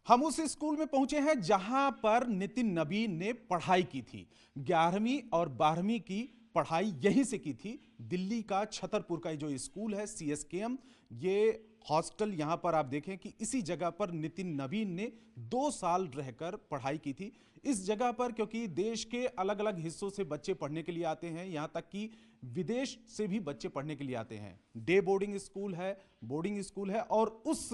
हम उस स्कूल में पहुंचे हैं जहां पर नितिन नबीन ने पढ़ाई की थी। 11वीं और 12वीं की पढ़ाई यहीं से की थी। दिल्ली का छतरपुर का जो स्कूल है CSKM, ये हॉस्टल, यहां पर आप देखें कि इसी जगह पर नितिन नबीन ने 2 साल रहकर पढ़ाई की थी। इस जगह पर क्योंकि देश के अलग अलग हिस्सों से बच्चे पढ़ने के लिए आते हैं, यहां तक कि विदेश से भी बच्चे पढ़ने के लिए आते हैं। डे बोर्डिंग स्कूल है, बोर्डिंग स्कूल है, और उस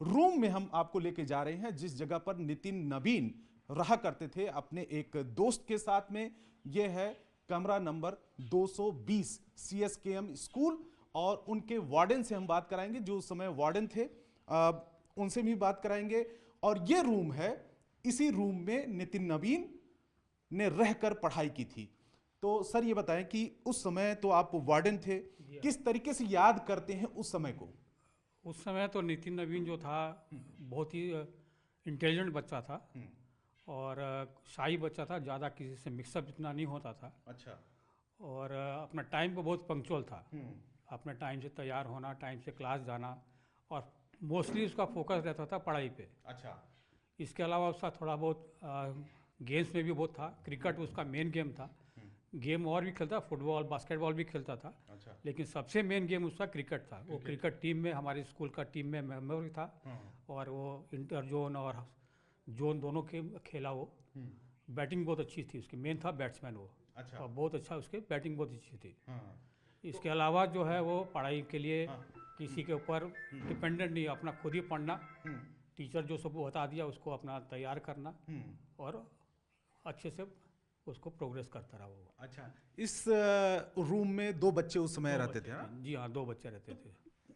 रूम में हम आपको लेके जा रहे हैं जिस जगह पर नितिन नबीन रहा करते थे अपने एक दोस्त के साथ में। यह है कमरा नंबर 220 CSKM स्कूल, और उनके वार्डन से हम बात कराएंगे, जो उस समय वार्डन थे। उनसे भी बात कराएंगे। और यह रूम है, इसी रूम में नितिन नबीन ने रहकर पढ़ाई की थी। तो सर ये बताएं कि उस समय तो आप वार्डन थे, किस तरीके से याद करते हैं उस समय को? उस समय तो नितिन नवीन जो था बहुत ही इंटेलिजेंट बच्चा था और शाही बच्चा था, ज़्यादा किसी से मिक्सअप इतना नहीं होता था। अच्छा। और अपना टाइम पे बहुत पंक्चुअल था। अपने टाइम से तैयार होना, टाइम से क्लास जाना, और मोस्टली उसका फोकस रहता था पढ़ाई पे। अच्छा। इसके अलावा उसका थोड़ा बहुत गेम्स में भी बहुत था। क्रिकेट उसका मेन गेम था। गेम और भी खेलता, फुटबॉल बास्केटबॉल भी खेलता था। अच्छा। लेकिन सबसे मेन गेम उसका क्रिकेट था। वो क्रिकेट टीम में, हमारे स्कूल का टीम में मेंबर था। और वो इंटर जोन और जोन दोनों के खेला वो। बैटिंग बहुत अच्छी थी उसकी, मेन था बैट्समैन वो। अच्छा। और बहुत अच्छा, उसके बैटिंग बहुत अच्छी थी। हाँ। इसके अलावा जो है वो पढ़ाई के लिए हाँ। किसी के ऊपर डिपेंडेंट नहीं, अपना खुद ही पढ़ना। टीचर जो सब बता दिया उसको अपना तैयार करना, और अच्छे से उसको प्रोग्रेस करता रहा वो। अच्छा, इस रूम में 2 बच्चे उस समय दो रहते बच्चे थे, थे, हाँ? जी हाँ, 2 बच्चे रहते थे।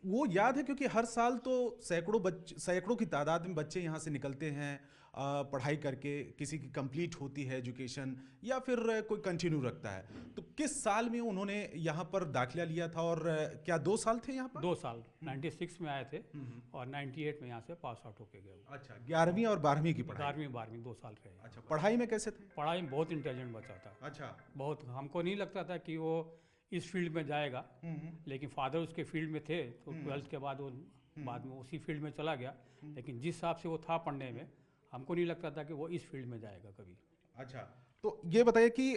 वो याद है क्योंकि हर साल तो सैकड़ों की तादाद में बच्चे यहाँ से निकलते हैं पढ़ाई करके। किसी की कंप्लीट होती है एजुकेशन, या फिर कोई कंटिन्यू रखता है। तो किस साल में उन्होंने यहाँ पर दाखिला लिया था, और क्या 2 साल थे यहाँ पर? 2 साल 96 में आए थे और 98 में यहाँ से पास आउट होके गए वो। अच्छा, 11वीं और 12वीं की पढ़ाई। 11वीं 2 साल रहे। अच्छा, पढ़ाई में कैसे थे? पढ़ाई में बहुत इंटेलिजेंट बच्चा था। अच्छा। बहुत, हमको नहीं लगता था कि वो इस फील्ड में जाएगा। लेकिन फादर उसके फील्ड में थे, तो 12th के बाद वो बाद में उसी फील्ड में चला गया। लेकिन जिस हिसाब से वो था पढ़ने में, हमको नहीं लगता था कि वो इस फील्ड में जाएगा कभी। अच्छा, तो ये बताइए कि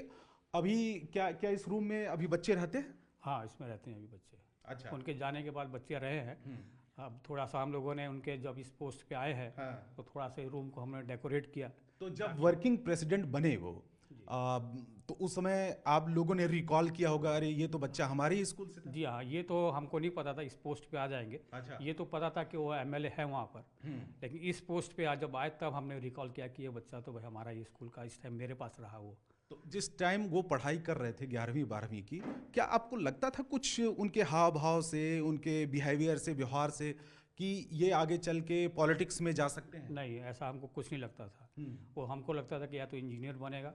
अभी क्या क्या इस रूम में अभी बच्चे रहते हैं? हाँ, इसमें रहते हैं अभी बच्चे। अच्छा। उनके जाने के बाद बच्चे रहे हैं। अब थोड़ा सा हम लोगों ने उनके, जब इस पोस्ट पे आए हैं, हाँ। तो थोड़ा सा रूम को हमने डेकोरेट किया। तो जब वर्किंग प्रेसिडेंट बने वो, तो उस समय आप लोगों ने रिकॉल किया होगा, अरे ये तो बच्चा हमारे ही स्कूल से था। जी हाँ, ये तो हमको नहीं पता था इस पोस्ट पे आ जाएंगे। अच्छा। ये तो पता था कि वो MLA है वहाँ पर। लेकिन इस पोस्ट पे आज जब आए तब हमने रिकॉल किया कि ये बच्चा तो भाई हमारा ही स्कूल का, इस टाइम मेरे पास रहा वो। तो जिस टाइम वो पढ़ाई कर रहे थे 11वीं 12वीं की, क्या आपको लगता था कुछ उनके हाव भाव से, उनके बिहेवियर से, व्यवहार से, कि ये आगे चल के पॉलिटिक्स में जा सकते हैं? नहीं, ऐसा हमको कुछ नहीं लगता था। वो हमको लगता था कि या तो इंजीनियर बनेगा,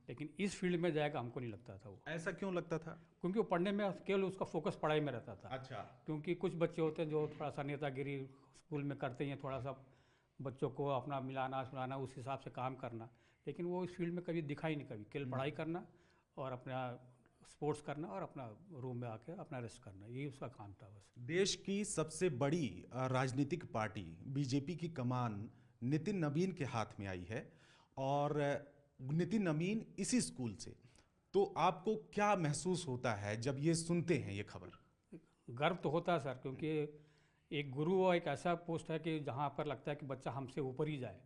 लेकिन इस फील्ड में जाएगा हमको नहीं लगता था वो। ऐसा क्यों लगता था? क्योंकि वो पढ़ने में केवल उसका फोकस पढ़ाई में रहता था। अच्छा। क्योंकि कुछ बच्चे होते हैं जो थोड़ा सा नेतागिरी स्कूल में करते हैं, थोड़ा सा बच्चों को अपना मिलाना सुलाना, उस हिसाब से काम करना। लेकिन वो इस फील्ड में कभी दिखा ही नहीं, कभी केवल पढ़ाई करना और अपना स्पोर्ट्स करना और अपना रूम में आके अपना रेस्ट करना, यही उसका काम था बस। देश की सबसे बड़ी राजनीतिक पार्टी बीजेपी की कमान नितिन नबीन के हाथ में आई है, और नितिन नबीन इसी स्कूल से। तो आपको क्या महसूस होता है जब ये सुनते हैं ये खबर? गर्व तो होता है सर, क्योंकि एक गुरु और एक ऐसा पोस्ट है कि जहाँ पर लगता है कि बच्चा हमसे ऊपर ही जाए।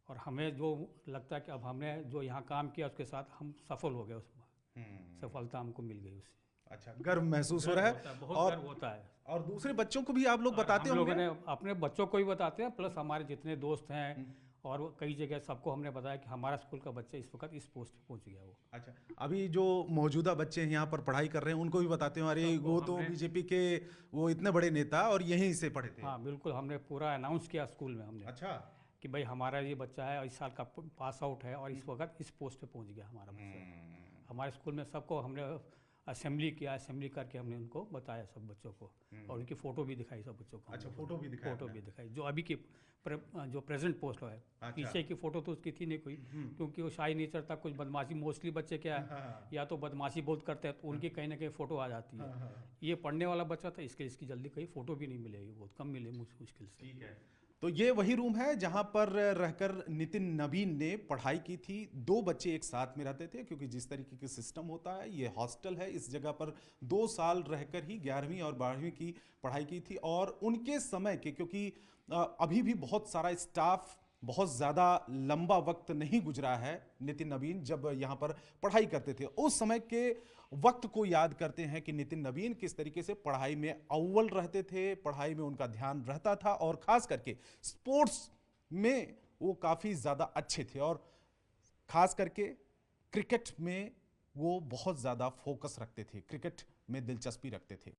और हमें जो लगता है कि अब हमने जो यहाँ काम किया उसके साथ हम सफल हो गए, उसमें सफलता हमको मिल गई उससे। अच्छा, गर्व महसूस हो रहा है। बहुत गर्व होता है। और दूसरे बच्चों को भी आप लोग और बताते हम लोगों होंगे? ने अपने बच्चों को भी बताते हैं, प्लस हमारे जितने दोस्त हैं और कई जगह सबको हमने बताया कि हमारा स्कूल का बच्चा इस वक्त इस पोस्ट पे पहुंच गया वो। अच्छा, अभी जो मौजूदा बच्चे हैं यहाँ पर पढ़ाई कर रहे हैं, उनको भी बताते हो, अरे सबको वो तो हमने- बीजेपी के वो इतने बड़े नेता और यहीं से पढ़े थे। हाँ बिल्कुल, हमने पूरा अनाउंस किया स्कूल में हमने अच्छा। कि भाई हमारा ये बच्चा है, इस साल का पास आउट है और इस वक्त इस पोस्ट पे पहुंच गया हमारा बच्चा। हमारे स्कूल में सबको हमने असेंबली किया, असेंबली करके हमने उनको बताया सब बच्चों को, और उनकी फ़ोटो भी दिखाई सब बच्चों को। अच्छा, फोटो भी दिखाया फ़ोटो आपने? भी दिखाई, जो अभी की जो प्रेजेंट पोस्ट है। अच्छा। पीछे की फ़ोटो तो उसकी थी नहीं कोई, क्योंकि वो शाही नेचर था, कुछ बदमाशी, मोस्टली बच्चे क्या है या तो बदमाशी बहुत करते हैं, तो उनकी कहीं ना कहीं फ़ोटो आ जाती है। ये पढ़ने वाला बच्चा था, इसके इसकी जल्दी कहीं फ़ोटो भी नहीं मिलेगी, बहुत कम मिले मुश्किल से। ठीक है। तो ये वही रूम है जहां पर रहकर नितिन नवीन ने पढ़ाई की थी। 2 बच्चे एक साथ में रहते थे, क्योंकि जिस तरीके की सिस्टम होता है, ये हॉस्टल है, इस जगह पर 2 साल रहकर ही 11वीं और 12वीं की पढ़ाई की थी। और उनके समय के, क्योंकि अभी भी बहुत सारा स्टाफ, बहुत ज़्यादा लंबा वक्त नहीं गुजरा है नितिन नवीन जब यहाँ पर पढ़ाई करते थे, उस समय के वक्त को याद करते हैं कि नितिन नवीन किस तरीके से पढ़ाई में अव्वल रहते थे, पढ़ाई में उनका ध्यान रहता था और खास करके स्पोर्ट्स में वो काफ़ी ज़्यादा अच्छे थे और खास करके क्रिकेट में वो बहुत ज़्यादा फोकस रखते थे, क्रिकेट में दिलचस्पी रखते थे।